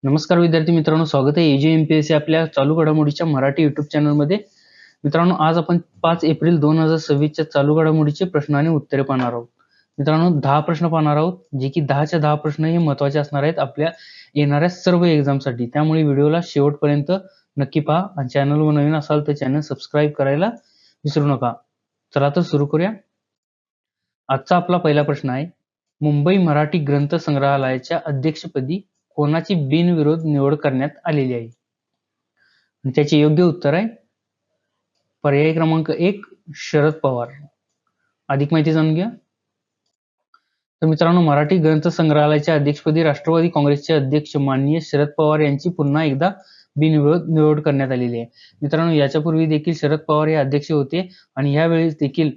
नमस्कार विद्यार्थी मित्रांनो, स्वागत आहे एजी एमपीएससी आपल्या चालू घडामोडीच्या मराठी युट्यूब चॅनलमध्ये. मित्रांनो, आज आपण 5 एप्रिल 2026च्या चालू घडामोडीचे प्रश्न आणि उत्तरे पाहणार आहोत. मित्रांनो, 10 प्रश्न पाहणार आहोत, जे की 10च्या 10 प्रश्न हे महत्त्वाचे असणार आहेत आपल्या येणाऱ्या सर्व एक्झामसाठी. त्यामुळे व्हिडिओला शेवटपर्यंत नक्की पहा आणि चॅनलवर नवीन असाल तर चॅनल सबस्क्राईब करायला विसरू नका. चला तर सुरू करूया. आजचा आपला पहिला प्रश्न आहे, मुंबई मराठी ग्रंथ संग्रहालयाच्या अध्यक्षपदी कोणाची बिनविरोध निवड करण्यात आलेली आहे? आणि त्याचे योग्य उत्तर आहे पर्याय क्रमांक 1 शरद पवार. अधिक माहिती जाणून घ्या. तर मित्रांनो, मराठी ग्रंथ संग्रहालयाच्या अध्यक्षपदी राष्ट्रवादी काँग्रेसचे अध्यक्ष माननीय शरद पवार यांची पुन्हा एकदा बिनविरोध निवड करण्यात आलेली आहे. मित्रांनो, याच्यापूर्वी देखील शरद पवार हे अध्यक्ष होते आणि यावेळेस देखील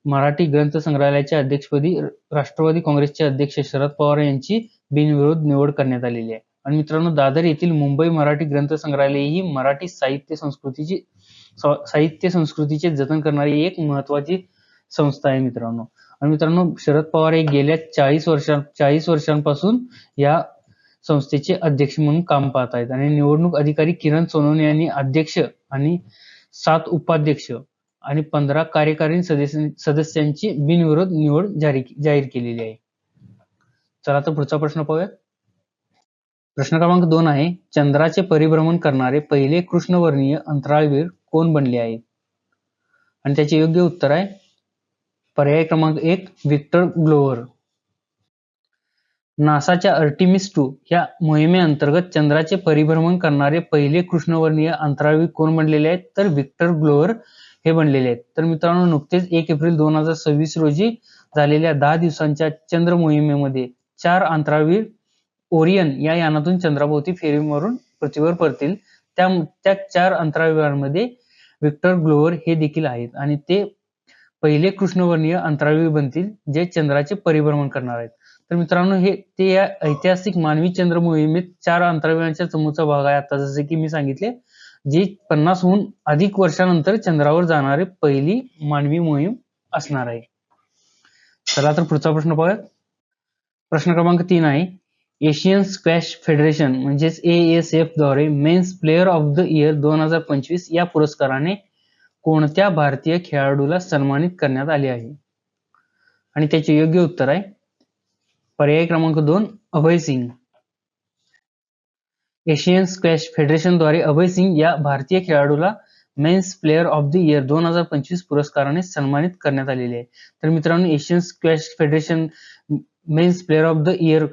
मराठी ग्रंथ संग्रहालयाच्या अध्यक्षपदी राष्ट्रवादी काँग्रेसचे अध्यक्ष शरद पवार यांची बिनविरोध निवड करण्यात आलेली आहे. आणि मित्रांनो, दादर येथील मुंबई मराठी ग्रंथ संग्रहालय ही मराठी साहित्य संस्कृतीचे जतन करणारी एक महत्त्वाची संस्था आहे मित्रांनो. आणि मित्रांनो, शरद पवार हे गेल्या 40 वर्षांपासून या संस्थेचे अध्यक्ष म्हणून काम पाहत आहेत. आणि निवडणूक अधिकारी किरण सोनवणे यांनी अध्यक्ष आणि 7 उपाध्यक्ष आणि 15 कार्यकारी सदस्यांची बिनविरोध निवड जाहीर केलेली आहे. चला तर पुढचा प्रश्न पाहूया. प्रश्न क्रमांक 2 आहे, चंद्राचे परिभ्रमण करणारे पहिले कृष्णवर्णीय अंतराळवीर कोण बनले आहेत? आणि त्याचे योग्य उत्तर आहे पर्याय क्रमांक 1 व्हिक्टर ग्लोव्हर. नासाच्या आर्टिमिस 2 या मोहिमेअंतर्गत चंद्राचे परिभ्रमण करणारे पहिले कृष्णवर्णीय अंतराळवीर कोण बनलेले आहेत? तर व्हिक्टर ग्लोव्हर हे बनलेले आहेत. तर मित्रांनो, नुकतेच 1 एप्रिल 2026 रोजी झालेल्या 10 दिवसांच्या चंद्र मोहिमेमध्ये 4 अंतराळवीर ओरियन या यानातून चंद्राभोवती फेरी मारून पृथ्वीवर परतील. त्या 4 अंतराळवीरांमध्ये व्हिक्टर ग्लोव्हर हे देखील आहेत आणि ते पहिले कृष्णवर्णीय अंतराळवीर बनतील जे चंद्राचे परिभ्रमण करणार आहेत. तर मित्रांनो, ते या ऐतिहासिक मानवी चंद्र मोहिमेत 4 अंतराळवीरांच्या चमूचा भाग आहे. आता जसे की मी सांगितले, जी 50हून अधिक वर्षानंतर चंद्रावर जाणारी पहिली मानवी मोहीम असणार आहे. चला तर पुढचा प्रश्न पाहूया. प्रश्न क्रमांक 3 आहे, एशियन स्क्वॅश फेडरेशन म्हणजेच ASF द्वारे men's player of the year 2025 या पुरस्काराने कोणत्या भारतीय खेळाडूला सन्मानित करण्यात आले आहे? आणि त्याचे योग्य उत्तर आहे पर्याय क्रमांक 2 Abhay Singh. Asian Squash Federation द्वारे अभय सिंग या भारतीय खेळाडूला men's player of the year 2025 पुरस्काराने सन्मानित करण्यात आलेले आहे. तर मित्रांनो, Asian Squash Federation men's player of the year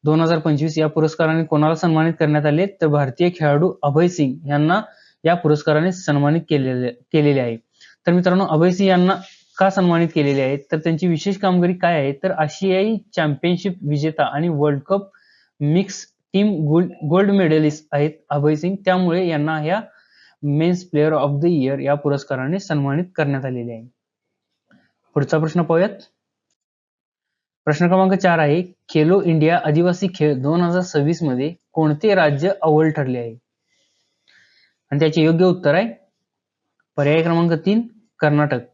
2025 या पुरस्काराने कोणाला सन्मानित करण्यात आले? तर भारतीय खेळाडू अभय सिंग यांना या पुरस्काराने सन्मानित केलेले आहे. तर मित्रांनो, अभय सिंग यांना का सन्मानित केलेले आहे? तर त्यांची विशेष कामगिरी काय आहे? तर आशियाई चॅम्पियनशिप विजेता आणि world cup mix team gold medallist आहेत अभय सिंग. त्यामुळे यांना या men's player of the year या पुरस्काराने सन्मानित करण्यात आलेले आहे. पुढचा प्रश्न पाहूयात. प्रश्न क्रमांक 4 आहे, खेलो इंडिया आदिवासी खेळ 2026 मध्ये कोणते राज्य अव्वल ठरले आहे? आणि त्याचे योग्य उत्तर आहे पर्याय क्रमांक 3 कर्नाटक.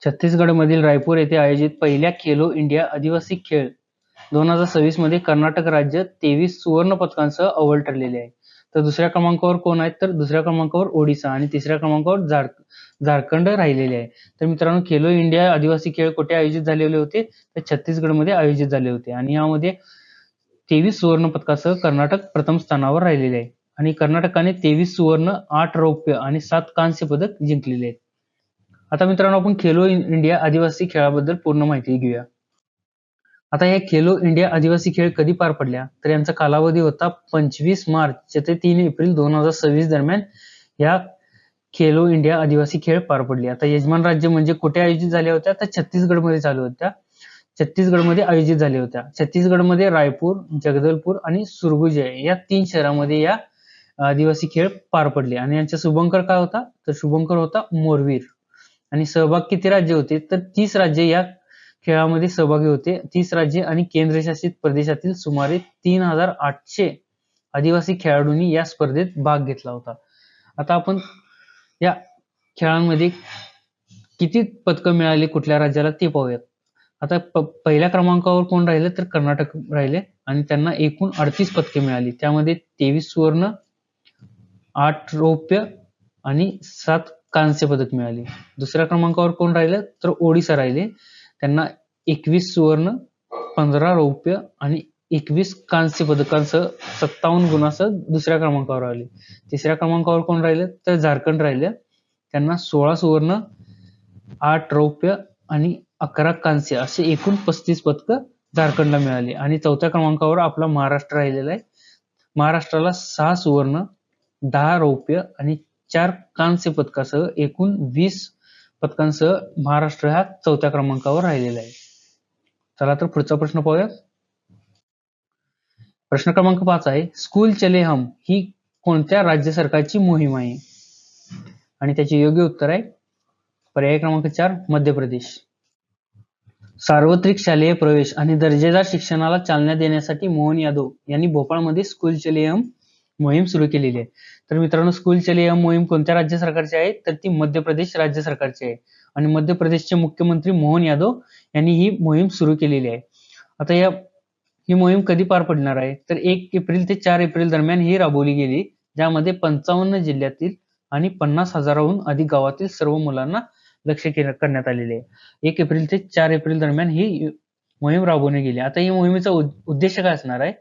छत्तीसगड मधील रायपूर येथे आयोजित पहिल्या खेलो इंडिया आदिवासी खेळ 2026 मध्ये कर्नाटक राज्य 23 सुवर्ण पदकांसह अव्वल ठरलेले आहे. तर दुसऱ्या क्रमांकावर कोण आहेत? तर दुसऱ्या क्रमांकावर ओडिसा आणि तिसऱ्या क्रमांकावर झारखंड राहिलेले आहे. तर मित्रांनो, खेलो इंडिया आदिवासी खेळ कुठे आयोजित झालेले होते? तर छत्तीसगडमध्ये आयोजित झाले होते आणि यामध्ये 23 सुवर्ण पदकासह कर्नाटक प्रथम स्थानावर राहिलेले आहे. आणि कर्नाटकाने 23 सुवर्ण, 8 रौप्य आणि 7 कांस्य पदक जिंकलेले आहेत. आता मित्रांनो, आपण खेलो इंडिया आदिवासी खेळाबद्दल पूर्ण माहिती घेऊया. आता हे खेलो इंडिया आदिवासी खेळ कधी पार पडल्या? तर यांचा कालावधी होता 25 मार्च ते 3 एप्रिल 2026 दरम्यान या खेलो इंडिया आदिवासी खेळ पार पडले. आता यजमान राज्य म्हणजे कुठे आयोजित झाल्या होत्या? तर छत्तीसगडमध्ये चालू होत्या. छत्तीसगडमध्ये आयोजित झाल्या होत्या. छत्तीसगडमध्ये रायपूर, जगदलपूर आणि सुरगुजा या 3 शहरांमध्ये या आदिवासी खेळ पार पडले. आणि यांचा शुभंकर काय होता? तर शुभंकर होता मोरवीर. आणि सहभाग किती राज्य होते? तर 30 राज्य या खेळामध्ये सहभागी होते. 30 राज्ये आणि केंद्रशासित प्रदेशातील सुमारे 3800 आदिवासी खेळाडूंनी या स्पर्धेत भाग घेतला होता. आता आपण या खेळांमध्ये किती पदकं मिळाली कुठल्या राज्याला ते पाहूयात. आता पहिल्या क्रमांकावर कोण राहिले? तर कर्नाटक राहिले. आणि त्यांना एकूण 38 पदके मिळाली. त्यामध्ये 23 सुवर्ण, 8 रौप्य आणि 7 कांस्य पदक मिळाली. दुसऱ्या क्रमांकावर कोण राहिलं तर ओडिसा राहिले. त्यांना 21 सुवर्ण, 15 रौप्य आणि 21 कांस्य पदकांसह 57 गुणांसह दुसऱ्या क्रमांकावर आले. तिसऱ्या क्रमांकावर कोण राहिले तर झारखंड राहिले. त्यांना 16 सुवर्ण, 8 रौप्य आणि 11 कांस्य असे एकूण 35 पदकं झारखंडला मिळाली. आणि चौथ्या क्रमांकावर आपला महाराष्ट्र राहिलेला आहे. महाराष्ट्राला 6 सुवर्ण, 10 रौप्य आणि 4 कांस्य पदकासह एकूण 20 पदकांसह महाराष्ट्र हा चौथ्या क्रमांकावर राहिलेला आहे. चला तर पुढचा प्रश्न पाहूया. प्रश्न क्रमांक 5 आहे, स्कूल चले हम ही कोणत्या राज्य सरकारची मोहीम आहे? आणि त्याचे योग्य उत्तर आहे पर्याय क्रमांक 4 मध्य प्रदेश. सार्वत्रिक शालेय प्रवेश आणि दर्जेदार शिक्षणाला चालना देण्यासाठी मोहन यादव यांनी भोपाळमध्ये स्कूल चले हम मोहीम सुरू केलेली आहे. तर मित्रांनो, स्कूल चले हम मोहीम कोणत्या राज्य सरकारची आहे तर ती मध्य प्रदेश राज्य सरकारची आहे. आणि मध्य प्रदेशचे मुख्यमंत्री मोहन यादव यांनी ही मोहीम सुरू केलेली आहे. आता ही मोहीम कधी पार पडणार आहे तर 1 एप्रिल ते 4 एप्रिल दरम्यान ही राबवली गेली, ज्यामध्ये 55 जिल्ह्यातील आणि 50,000हून अधिक गावातील सर्व मुलांना लक्ष्य करण्यात आलेले आहे. 1 एप्रिल ते 4 एप्रिल दरम्यान ही मोहीम राबवली गेली. आता ही मोहिमेचा उद्देश काय असणार आहे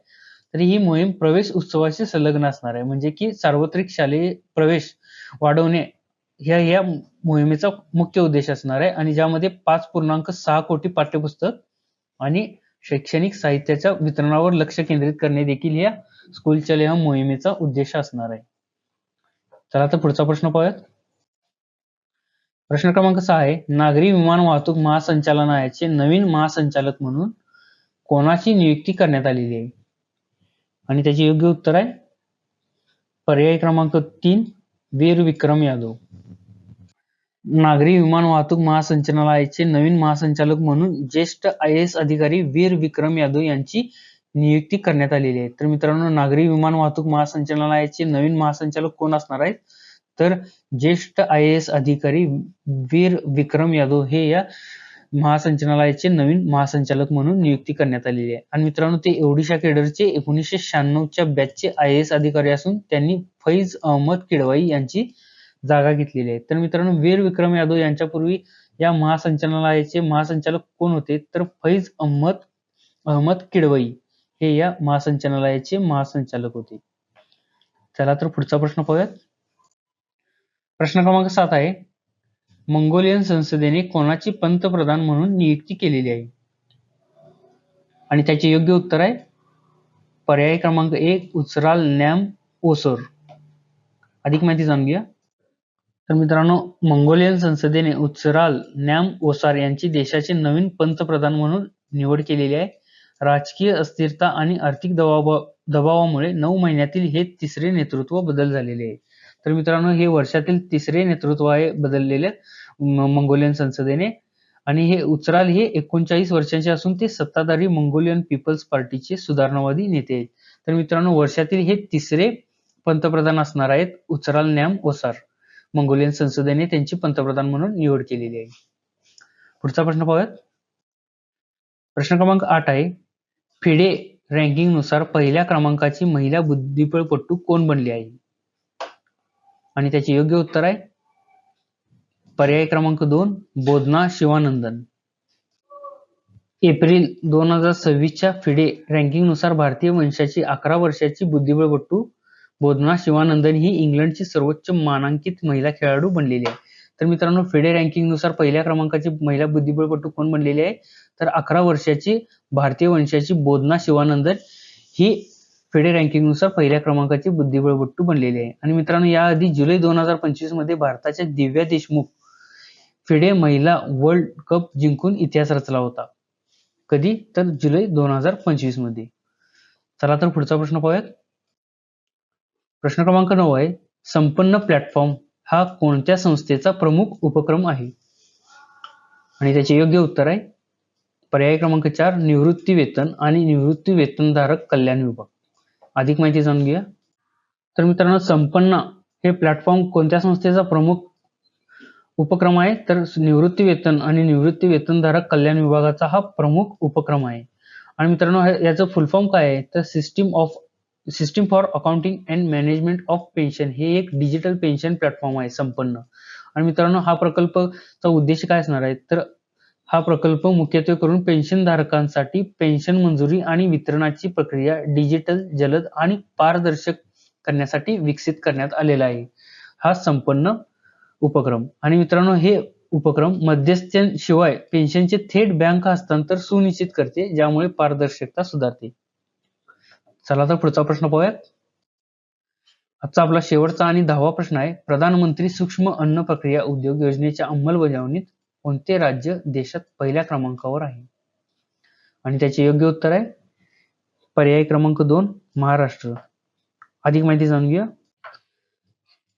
तर ही मोहीम प्रवेश उत्सवाशी संलग्न असणार आहे. म्हणजे की सार्वत्रिक शालेय प्रवेश वाढवणे या मोहिमेचा मुख्य उद्देश असणार आहे. आणि ज्यामध्ये 5.6 कोटी पाठ्यपुस्तक आणि शैक्षणिक साहित्याच्या वितरणावर लक्ष केंद्रित करणे देखील या स्कूल चले हम मोहिमेचा उद्देश असणार आहे. चला तर पुढचा प्रश्न पाहूयात. प्रश्न क्रमांक 6 आहे, नागरी विमान वाहतूक महासंचालनालयाचे नवीन महासंचालक म्हणून कोणाची नियुक्ती करण्यात आलेली आहे? आणि त्याचे योग्य उत्तर आहे पर्याय क्रमांक 3 वीर विक्रम यादव. नागरी विमान वाहतूक महासंचालनालयाचे नवीन महासंचालक म्हणून ज्येष्ठ IAS अधिकारी वीर विक्रम यादव यांची नियुक्ती करण्यात आलेली आहे. तर मित्रांनो, नागरी विमान वाहतूक महासंचालनालयाचे नवीन महासंचालक कोण असणार आहेत तर ज्येष्ठ IAS अधिकारी वीर विक्रम यादव हे या महासंचालनालयाचे नवीन महासंचालक म्हणून नियुक्ती करण्यात आलेली आहे. आणि मित्रांनो, ते ओडिशा केडरचे 1996च्या बॅचचे IAS अधिकारी असून त्यांनी फैज अहमद किडवाई यांची जागा घेतलेली आहे. तर मित्रांनो, वीर विक्रम यादव यांच्यापूर्वी या महासंचालनालयाचे महासंचालक कोण होते तर फैज अहमद किडवाई हे या महासंचालनालयाचे महासंचालक होते. चला तर पुढचा प्रश्न पाहूयात. प्रश्न क्रमांक 7 आहे, मंगोलियन संसदेने कोणाची पंतप्रधान म्हणून नियुक्ती केलेली आहे? आणि त्याचे योग्य उत्तर आहे पर्याय क्रमांक 1 उचराल नॅम ओसोर. अधिक माहिती जाणून घ्या. तर मित्रांनो, मंगोलियन संसदेने उचराल नॅम ओसार यांची देशाचे नवीन पंतप्रधान म्हणून निवड केलेली आहे. राजकीय अस्थिरता आणि आर्थिक दबावामुळे 9 महिन्यातील हे तिसरे नेतृत्व बदल झालेले आहे. तर मित्रांनो, हे वर्षातील तिसरे नेतृत्व आहे बदललेले मंगोलियन संसदेने. आणि हे उचराल हे 39 वर्षांचे असून ते सत्ताधारी मंगोलियन पीपल्स पार्टीचे सुधारणावादी नेते आहेत. तर मित्रांनो, वर्षातील हे तिसरे पंतप्रधान असणार आहेत उचराल नॅम ओसार. मंगोलियन संसदेने त्यांची पंतप्रधान म्हणून निवड केलेली आहे. पुढचा प्रश्न पाहूयात. प्रश्न क्रमांक 8 आहे, फिडे रँकिंग नुसार पहिल्या क्रमांकाची महिला बुद्धिबळपटू कोण बनली आहे? आणि त्याचे योग्य उत्तर आहे पर्याय क्रमांक 2 बोधना शिवानंदन. एप्रिल 2026च्या फिडे रँकिंग नुसार भारतीय वंशाची 11 वर्षाची बुद्धिबळपटू बोधना शिवानंदन ही इंग्लंडची सर्वोच्च मानांकित महिला खेळाडू बनलेली आहे. तर मित्रांनो, फिडे रँकिंग नुसार पहिल्या क्रमांकाची महिला बुद्धिबळपटू कोण बनलेली आहे तर 11 वर्षाची भारतीय वंशाची बोधना शिवानंदन ही फिडे रँकिंग नुसार पहिल्या क्रमांकाची बुद्धिबळपटू बनलेली आहे. आणि मित्रांनो, याआधी जुलै 2025 मध्ये भारताच्या दिव्या देशमुख फिडे महिला वर्ल्ड कप जिंकून इतिहास रचला होता. कधी तर जुलै 2025 मध्ये. चला तर पुढचा प्रश्न पाहूयात. प्रश्न क्रमांक 9 आहे, संपन्न प्लॅटफॉर्म हा कोणत्या संस्थेचा प्रमुख उपक्रम आहे? आणि त्याचे योग्य उत्तर आहे पर्याय क्रमांक 4 निवृत्ती वेतन आणि निवृत्ती वेतनधारक कल्याण विभाग. अधिक माहिती जाणून घ्या. तर मित्रांनो, संपन्न हे प्लॅटफॉर्म कोणत्या संस्थेचा प्रमुख उपक्रम आहे तर निवृत्ती वेतन आणि निवृत्ती वेतनधारक कल्याण विभागाचा हा प्रमुख उपक्रम आहे. आणि मित्रांनो याचं फुल फॉर्म काय आहे तर system for accounting and management of pension हे एक डिजिटल पेन्शन प्लॅटफॉर्म आहे संपन्न. आणि मित्रांनो हा प्रकल्पचा उद्देश काय असणार आहे तर हा प्रकल्प मुख्यत्वे करून पेन्शनधारकांसाठी पेन्शन मंजुरी आणि वितरणाची प्रक्रिया डिजिटल, जलद आणि पारदर्शक करण्यासाठी विकसित करण्यात आलेला आहे हा संपन्न उपक्रम. आणि मित्रांनो हे उपक्रम मध्यस्थांशिवाय पेन्शनचे थेट बँक हस्तांतर सुनिश्चित करते, ज्यामुळे पारदर्शकता सुधारते. चला तर पुढचा प्रश्न पाहूयात. आजचा आपला शेवटचा आणि 10वा प्रश्न आहे. प्रधानमंत्री सूक्ष्म अन्न प्रक्रिया उद्योग योजनेच्या अंमलबजावणीत कोणते राज्य देशात पहिल्या क्रमांकावर आहे? आणि त्याचे योग्य उत्तर आहे पर्याय क्रमांक 2 महाराष्ट्र. अधिक माहिती जाणून घेऊया.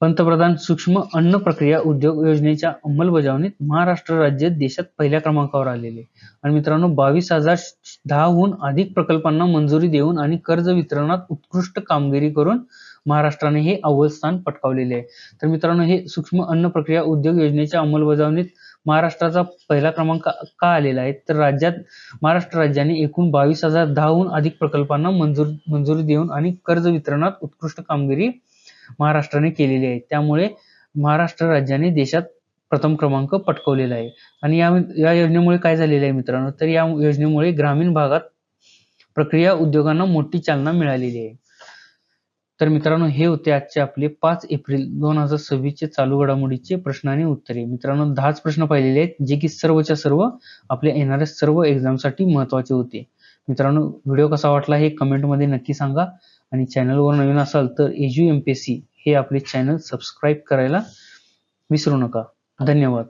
पंतप्रधान सूक्ष्म अन्न प्रक्रिया उद्योग योजनेच्या अंमलबजावणीत महाराष्ट्र राज्य देशात पहिल्या क्रमांकावर आलेले. आणि मित्रांनो 22,010हून अधिक प्रकल्पांना मंजुरी देऊन आणि कर्ज वितरणात उत्कृष्ट कामगिरी करून महाराष्ट्राने हे अव्वल स्थान पटकावलेले आहे. तर मित्रांनो हे सूक्ष्म अन्न प्रक्रिया उद्योग योजनेच्या अंमलबजावणीत महाराष्ट्राचा पहिला क्रमांक का आलेला आहे तर महाराष्ट्र राज्याने एकूण 22,010हून अधिक प्रकल्पांना मंजुरी देऊन आणि कर्ज वितरणात उत्कृष्ट कामगिरी महाराष्ट्राने केलेली आहे. त्यामुळे महाराष्ट्र राज्याने देशात प्रथम क्रमांक पटकावलेला आहे. आणि या योजनेमुळे काय झालेलं आहे मित्रांनो तर या योजनेमुळे ग्रामीण भागात प्रक्रिया उद्योगांना मोठी चालना मिळालेली आहे. तर मित्रांनो हे होते आजचे आपले 5 एप्रिल 2026 चालू घडामोडीचे प्रश्न आणि उत्तरे. मित्रांनो 10च प्रश्न पाहिलेले आहेत जे की सर्वच्या सर्व आपल्या येणाऱ्या सर्व एक्झामसाठी महत्त्वाचे होते. मित्रांनो व्हिडिओ कसा वाटला हे कमेंटमध्ये नक्की सांगा. आणि चॅनलवर नवीन असाल तर एज्यू MPSC हे आपले चॅनल सबस्क्राईब करायला विसरू नका. धन्यवाद.